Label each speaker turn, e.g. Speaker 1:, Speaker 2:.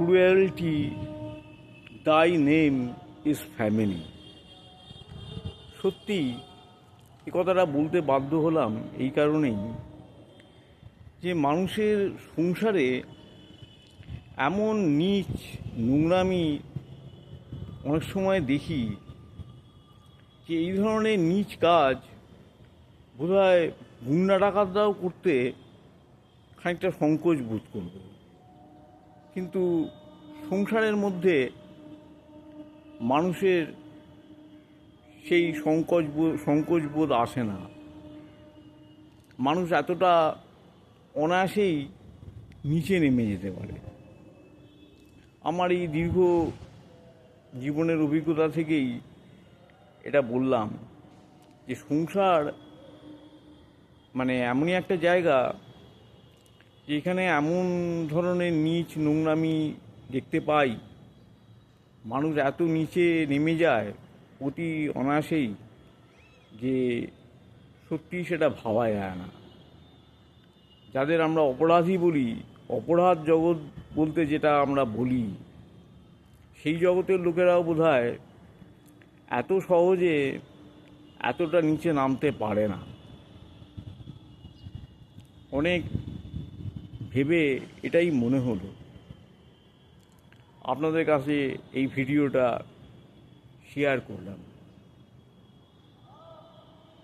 Speaker 1: cruelty, thy name is family. সত্যি এই কথাটা বলতে বাধ্য হলাম এই কারণেই যে মানুষের সংসারে এমন নীচ নোংরামি অনেক সময় দেখি যে এই ধরনের নীচ কাজ বোধহয় গুন্ডা ডাকাতরাও করতে খানিকটা সংকোচ বোধ করবে, কিন্তু সংসারের মধ্যে মানুষের সেই সংকোচ বোধ আসে না। মানুষ এতটা অনায়াসেই নিচে নেমে যেতে পারে। আমার এই দীর্ঘ জীবনের অভিজ্ঞতা থেকেই এটা বললাম যে সংসার মানে এমনই একটা জায়গা যেখানে এমন ধরনের নীচ নোংরামি দেখতে পাই, মানুষ এত নিচে নেমে যায় অতি অনায়াসেই যে সত্যি সেটা ভাবা যায় না। যাদের আমরা অপরাধী বলি, অপরাধ জগৎ বলতে যেটা আমরা বলি, সেই জগতের লোকেরাও বোধহয় এত সহজে এতটা নিচে নামতে পারে না। অনেক ভেবে এটাই মনে হলো আপনাদের কাছে এই ভিডিওটা শেয়ার করলাম।